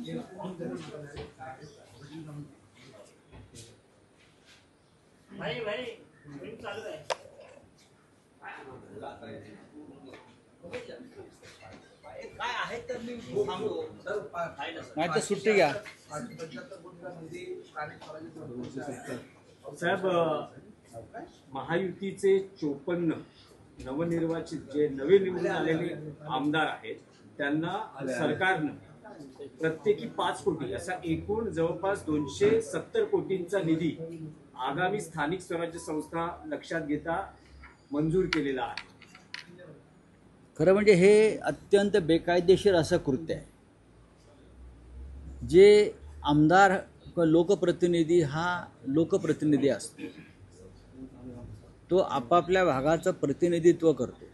काय आहे तर मी सांगतो नाही तर सुट्टी घ्या साहेब. महायुतीचे 54 नवनिर्वाचित जे नवे निवडून आलेले आमदार आहेत त्यांना सरकारनं प्रत्येकी 5 कोटी असा एकूण जवळपास 270 कोटींचा निधी आगामी स्थानिक स्वराज्य संस्था लक्षात घेता मंजूर केलेला आहे. खरं म्हणजे हे अत्यंत बेकायदेशीर असं कृत्य आहे. जे आमदार लोकप्रतिनिधी हा लोकप्रतिनिधी असतो, तो आपापल्या भागाचं प्रतिनिधित्व करतो.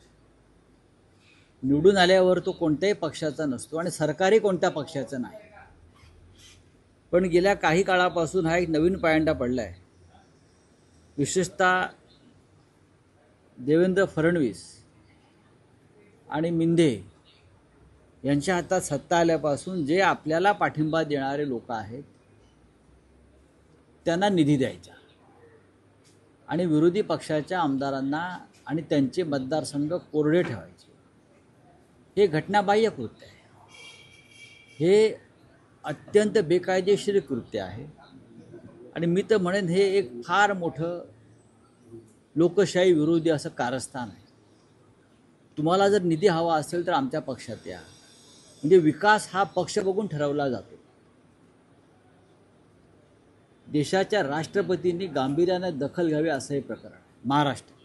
निवडून आल्यावर तो कोणत्याही पक्षाचा नसतो आणि सरकारही कोणत्या पक्षाचं नाही. पण गेल्या काही काळापासून हा एक नवीन पायंडा पडला आहे. विशेषतः देवेंद्र फडणवीस आणि मिंधे यांच्या हातात सत्ता आल्यापासून जे आपल्याला पाठिंबा देणारे लोक आहेत त्यांना निधी द्यायचा आणि विरोधी पक्षाच्या आमदारांना आणि त्यांचे मतदारसंघ कोरडे ठेवायचे. हे घटनाबाह्य कृत्य आहे. हे अत्यंत बेकायदेशीर कृत्य आहे आणि मी तर म्हणेन हे एक फार मोठं लोकशाही विरोधी असं कारस्थान आहे. तुम्हाला जर निधी हवा असेल तर आमच्या पक्षात या. म्हणजे विकास हा पक्ष बघून ठरवला जातो. देशाच्या राष्ट्रपतींनी गांभीर्याने दखल घ्यावी असं हे प्रकरण आहे महाराष्ट्रात.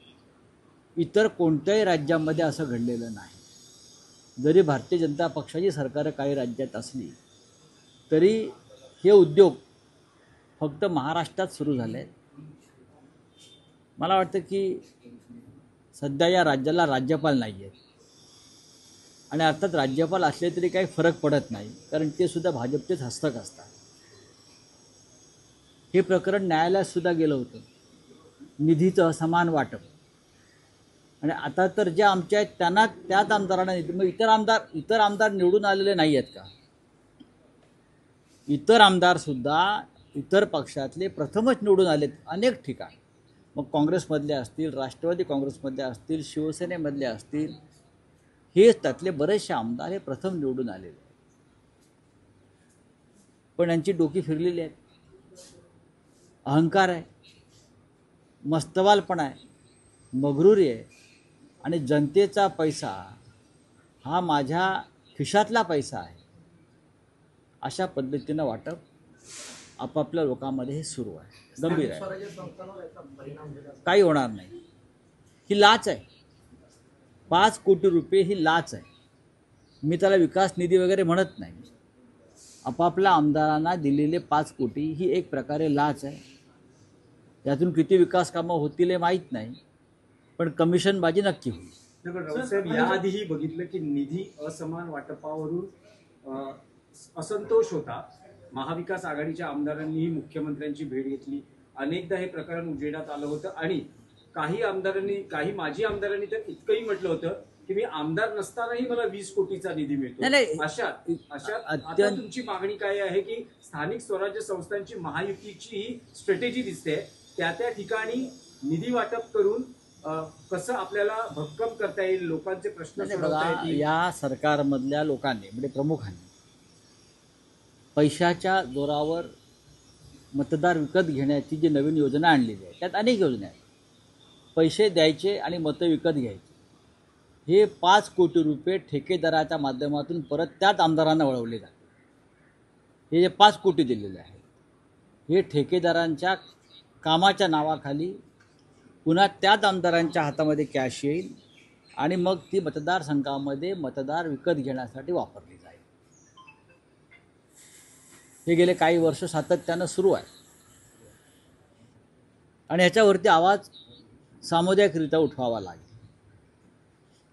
इतर कोणत्याही राज्यामध्ये असं घडलेलं नाही. जरी भारतीय जनता पक्षाची सरकारं काही राज्यात असली तरी हे उद्योग फक्त महाराष्ट्रात सुरू झाले आहेत. मला वाटतं की सध्या या राज्याला राज्यपाल नाही आहेत आणि अर्थात राज्यपाल असले तरी काही फरक पडत नाही, कारण ते सुद्धा भाजपचेच हस्तक असतात. हे प्रकरण न्यायालयात सुद्धा गेलं होतं, निधीचं असमान वाटप. आणि आता तर ज्या आमच्या आहेत त्यांना त्याच आमदारांना निधी. मग इतर आमदार निवडून आलेले नाही आहेत का? इतर आमदारसुद्धा इतर पक्षातले प्रथमच निवडून आलेत अनेक ठिकाणी. मग काँग्रेसमधले असतील, राष्ट्रवादी काँग्रेसमधले असतील, शिवसेनेमधले असतील, हेच त्यातले बरेचसे आमदार हे प्रथम निवडून आलेले. पण यांची डोकी फिरलेली आहेत. अहंकार आहे, मस्तवालपणा आहे, मगरुरी आहे आणि जनतेचा पैसा हा माझ्या खिशातला पैसा आहे अशा पद्धतीनं वाटप आपापल्या लोकांमध्ये हे सुरू आहे. गंभीर आहे. काही होणार नाही. ही लाच आहे. 5 कोटी रुपये ही लाच आहे. मी त्याला विकास निधी वगैरे म्हणत नाही. आपापल्या आमदारांना दिलेले 5 कोटी ही एक प्रकारे लाच आहे. यातून किती विकास कामं होतील हे माहीत नाही, पण कमिशनबाजी नक्की होईल. साहेब, याआधीही बघितलं की निधी असमान वाटपावरून असंतोष होता. महाविकास आघाडीच्या आमदारांनीही मुख्यमंत्र्यांची भेट घेतली. अनेकदा हे प्रकरण उजेडात आलं होतं आणि काही माजी आमदारांनी तर इतकंही म्हटलं होतं की मी आमदार नसतानाही मला 20 कोटीचा निधी मिळतो. आता तुमची मागणी काय आहे की स्थानिक स्वराज्य संस्थांची महायुतीची ही स्ट्रॅटेजी दिसते, त्या ठिकाणी निधी वाटप करून कसं आपल्याला भक्कम करता येईल, लोकांचे प्रश्न सोडवता येतील. या सरकारमधल्या लोकांनी म्हणजे प्रमुखांनी पैशाच्या जोरावर मतदार विकत घेण्याची जी नवीन योजना आणलेली आहे, त्यात अनेक योजना आहेत. पैसे द्यायचे आणि मतं विकत घ्यायचे. हे 5 कोटी रुपये ठेकेदाराच्या माध्यमातून परत त्याच आमदारांना वळवले जाते. हे जे 5 कोटी दिलेले आहेत हे ठेकेदारांच्या कामाच्या नावाखाली पुन्हा त्याच आमदारांच्या हातामध्ये कॅश येईल आणि मग ती मतदारसंघामध्ये मतदार विकत घेण्यासाठी वापरली जाईल. हे गेले काही वर्ष सातत्यानं सुरू आहे आणि ह्याच्यावरती आवाज सामुदायिकरित्या उठवावा लागेल.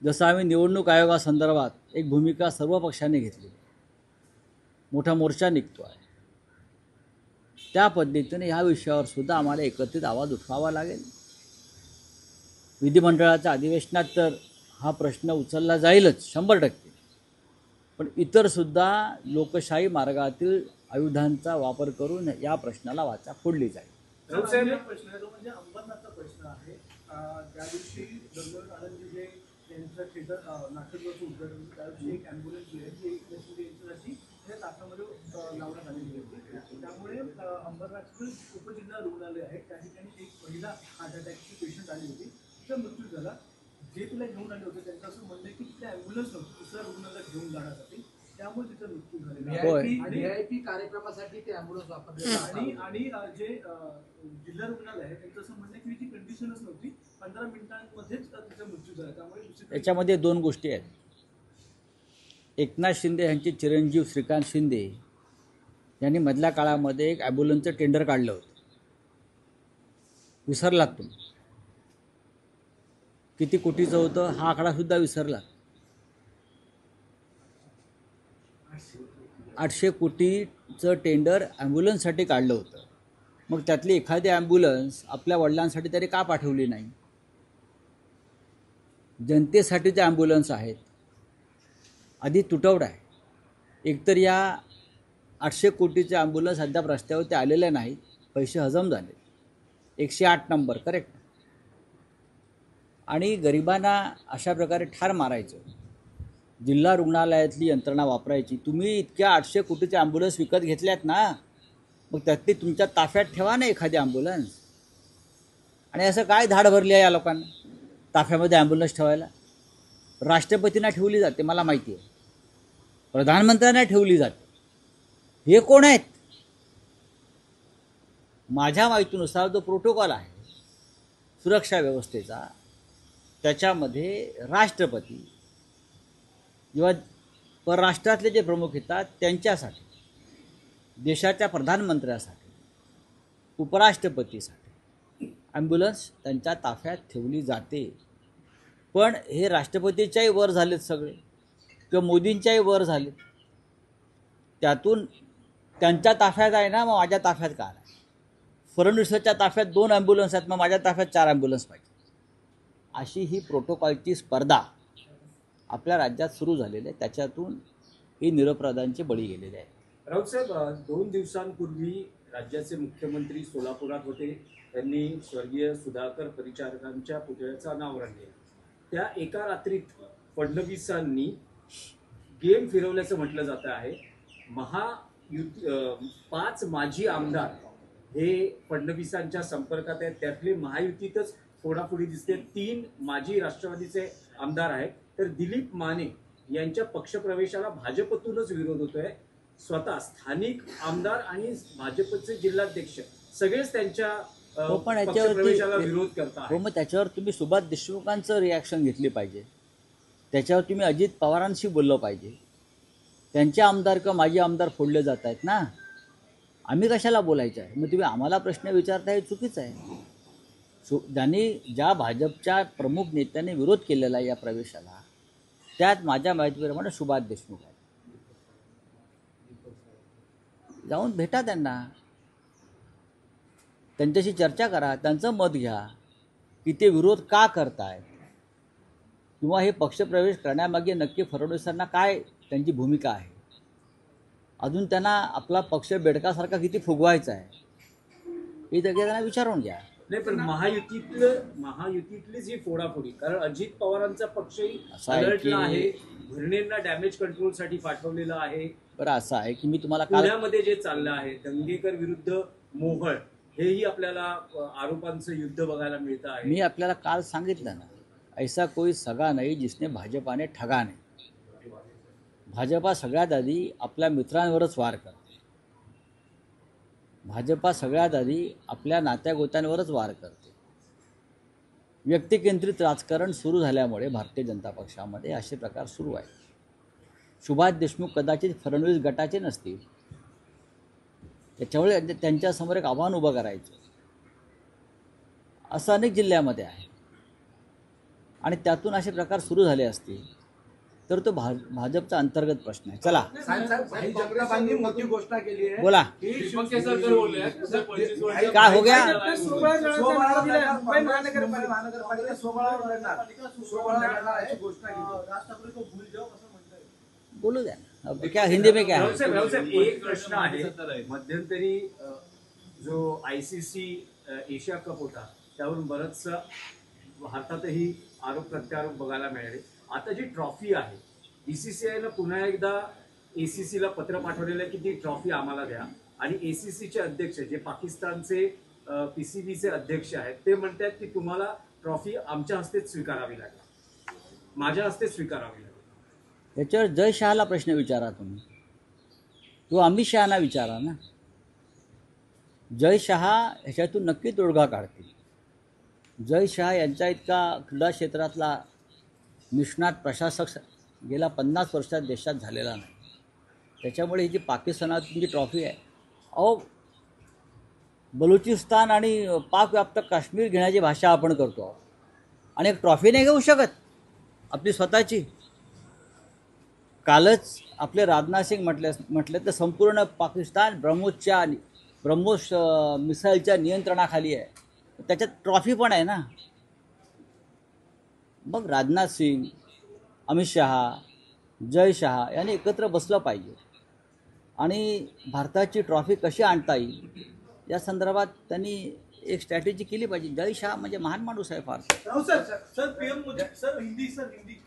जसं आम्ही निवडणूक आयोगासंदर्भात एक भूमिका सर्व पक्षांनी घेतली, मोठा मोर्चा निघतो आहे, त्या पद्धतीने ह्या विषयावर सुद्धा आम्हाला एकत्रित आवाज उठवावा लागेल. विधिमंडळाच्या अधिवेशनात तर हा प्रश्न उचलला जाईलच 100%. पण इतरसुद्धा लोकशाही मार्गातील आयुधांचा वापर करून या प्रश्नाला वाचा फोडली जाईल. एक प्रश्न आहे, तो म्हणजे अंबरनाथचा प्रश्न आहे. त्या दिवशी दरम्यान आनंद जे त्यांचं थिएटर नाट्यगृहाचं उद्घाटन, त्या दिवशी एक ॲम्ब्युलन्स जी आहे ती यांच्यासाठी त्या ताफ्यामध्ये लावण्यात आलेली होती. त्यामुळे अंबरनाथचं उपजिल्हा रुग्णालय आहे त्या ठिकाणी एक महिला हार्ट अटॅकची पेशंट आली होती, तिचा मृत्यू झाला. जे तिला घेऊन आले होते त्यांचं असं म्हणणं आहे की तिथे ॲम्ब्युलन्स नव्हती दुसऱ्या रुग्णालयात घेऊन जाण्यासाठी, त्यामुळे तिचा मृत्यू झालेला आहे. VIP कार्यक्रमासाठी ते ॲम्ब्युलन्स वापरले आणि जे जिल्हा रुग्णालय आहे त्यांचं असं म्हणणं आहे की ती कंडिशनच नव्हती, 15 मिनिटांमध्येच तिचा मृत्यू झाला. त्यामुळे याच्यामध्ये दोन गोष्टी आहेत. एकनाथ शिंदे यांचे चिरंजीव श्रीकांत शिंदे यांनी मधल्या काळामध्ये एक ॲम्ब्युलन्सचं टेंडर काढलं होतं. विसरलात तुम्ही किती कोटीचं होतं, हा आकडासुद्धा विसरला. 800 कोटीचं टेंडर ॲम्ब्युलन्ससाठी काढलं होतं. मग त्यातली एखादी ॲम्ब्युलन्स आपल्या वडिलांसाठी तरी का पाठवली नाही? जनतेसाठीचे ॲम्ब्युलन्स आहेत. आधी तुटवडा आहे. एकतर या 800 कोटीचे ॲम्ब्युलन्स अद्याप रस्त्यावरती आलेले नाहीत, पैसे हजम झाले. 108 नंबर करेक्ट. आणि गरिबांना अशा प्रकारे ठार मारायचं, जिल्हा रुग्णालयातली यंत्रणा वापरायची. तुम्ही इतक्या 800 कोटीचे ॲम्ब्युलन्स विकत घेतल्यात ना, मग त्यातली तुमच्या ताफ्यात ठेवा ना एखादी ॲम्ब्युलन्स. आणि असं काय धाड भरली आहे या लोकांना ताफ्यामध्ये ॲम्ब्युलन्स ठेवायला? राष्ट्रपतींना ठेवली जाते मला माहिती आहे, प्रधानमंत्र्यांना ठेवली जाते. हे कोण आहेत? माझ्या माहितीनुसार जो प्रोटोकॉल आहे सुरक्षा व्यवस्थेचा, त्याच्यामध्ये राष्ट्रपती जेव्हा परराष्ट्रातले जे प्रमुख येतात त्यांच्यासाठी, देशाच्या प्रधानमंत्र्यासाठी, उपराष्ट्रपतीसाठी ॲम्ब्युलन्स त्यांच्या ताफ्यात ठेवली जाते. पण हे राष्ट्रपतीच्याही वर झालेत सगळे किंवा मोदींच्याही वर झालेत. त्यातून त्यांच्या ताफ्यात आहे ना, मग माझ्या ताफ्यात का नाही? फडणवीसाच्या ताफ्यात 2 ॲम्ब्युलन्स आहेत, मग माझ्या ताफ्यात 4 ॲम्ब्युलन्स पाहिजे. अशी ही प्रोटोकॉलची स्पर्धा आपल्या राज्यात सुरू झालेली आहे. त्याच्यातून ही निरपराधांचे बळी गेलेले आहेत. राऊत साहेब, 2 दिवसांपूर्वी राज्याचे मुख्यमंत्री सोलापुरात होते. त्यांनी स्वर्गीय सुधाकर परिचारकांच्या पुतळ्याचं अनावरण केलं. त्या एका रात्रीत फडणवीसांनी गेम फिरवल्याचं म्हटलं जात आहे. 5 माजी आमदार हे फडणवीसांच्या संपर्कात आहेत. त्यातले महायुतीतच फोडाफोडी दिसते. 3 माजी राष्ट्रवादीचे आमदार आहेत. तर दिलीप माने यांच्या पक्षप्रवेशाला भाजपतूनच विरोध होतोय. स्वतः स्थानिक आमदार आणि भाजपचे जिल्हाध्यक्ष सगळेच त्यांच्या पक्षप्रवेशाला विरोध करतात. मग त्याच्यावर तुम्ही सुभाष देशमुखांचं रिॲक्शन घेतली पाहिजे. त्याच्यावर तुम्ही अजित पवारांशी बोललं पाहिजे. त्यांचे आमदार किंवा माजी आमदार फोडले जात आहेत ना, आम्ही कशाला बोलायचं आहे? मग तुम्ही आम्हाला प्रश्न विचारता, हे चुकीचं आहे. ज्या भाजपच्या प्रमुख नेत्यांनी विरोध केलेला आहे या प्रवेशाला, त्यात माझ्या माहितीप्रमाणे सुभाष देशमुख आहेत. जाऊन भेटा त्यांना, त्यांच्याशी चर्चा करा, त्यांचं मत घ्या की ते विरोध का करतायत, किंवा हे पक्षप्रवेश करण्यामागे नक्की फडणवीसांना काय त्यांची भूमिका आहे. अजून त्यांना आपला पक्ष बेडकासारखा किती फुगवायचा आहे हे त्यांना विचारून घ्या. नाही, पण महायुतीतलीच ही फोडाफोडी, कारण अजित पवारांचा पक्षही अलर्टला आहे. भरणेंना डॅमेज कंट्रोलसाठी पाठवलेलं आहे. बरं, असं आहे की मी तुम्हाला पुण्यामध्ये जे चाललं आहे दंगेकर विरुद्ध मोहोळ, हेही आपल्याला आरोपांचं युद्ध बघायला मिळतं आहे. मी आपल्याला काल सांगितलं ना, ऐसा कोई सगा नाही जिसने भाजपाने ठगा नाही. भाजपा सगळ्यात आधी आपल्या मित्रांवरच वार करते. भाजपा सगळ्यात आधी आपल्या नात्यागोत्यांवरच वार करते. व्यक्तिकेंद्रित राजकारण सुरू झाल्यामुळे भारतीय जनता पक्षामध्ये असे प्रकार सुरू आहेत. सुभाष देशमुख कदाचित फडणवीस गटाचे नसतील, त्याच्यामुळे त्यांच्यासमोर एक आव्हान उभं करायचं असं अनेक जिल्ह्यामध्ये आहे. आणि त्यातून असे प्रकार सुरू झाले असतील तर तो भाजपचा अंतर्गत प्रश्न आहे. चला, जगतापांनी मोठी घोषणा केली आहे. बोला, काय हो गया? बोलू द्या ना. अब क्या हिंदी में क्या है? व्यवसाय एक प्रश्न आहे. मध्यंतरी जो ICC एशिया कप होता त्यावरून बरंचसं भारतातही आरोप प्रत्यारोप बघायला मिळाले. आता जी ट्रॉफी आहे BCCI पुन्हा एकदा ACC ला पत्र पाठवलेलं आहे की ती ट्रॉफी आम्हाला द्या, आणि ACCचे अध्यक्ष जे पाकिस्तानचे PCBचे अध्यक्ष आहेत ते म्हणतात की तुम्हाला ट्रॉफी आमच्या हस्तेच स्वीकारावी लागेल, माझ्या हस्तेच स्वीकारावी लागेल. याच्यावर जय शहाला प्रश्न विचारा तुम्ही, तो अमित शहाना विचारा ना. जय शहा ह्याच्यातून नक्की तोडगा काढतील. जय शहा यांचा इतका क्रीडा क्षेत्रातला निष्णात प्रशासक गेल्या 50 वर्षात देशात झालेला नाही. त्याच्यामुळे ही जी पाकिस्तानातून जी ट्रॉफी आहे, अहो बलुचिस्तान आणि पाकव्याप्त काश्मीर घेण्याची भाषा आपण करतो आहोत, आणि एक ट्रॉफी नाही घेऊ शकत आपली स्वतःची. कालच आपले राजनाथ सिंग म्हटले तर संपूर्ण पाकिस्तान ब्रह्मोस मिसाईलच्या नियंत्रणाखाली आहे, त्याच्यात ट्रॉफी पण आहे ना. मग राजनाथ सिंग, अमित शहा, जय शहा यांनी एकत्र बसलं पाहिजे आणि भारताची ट्रॉफी कशी आणता येईल या संदर्भात त्यांनी एक स्ट्रॅटेजी केली पाहिजे. जय शहा म्हणजे महान माणूस आहे फार. Sir PM Modi sir Hindi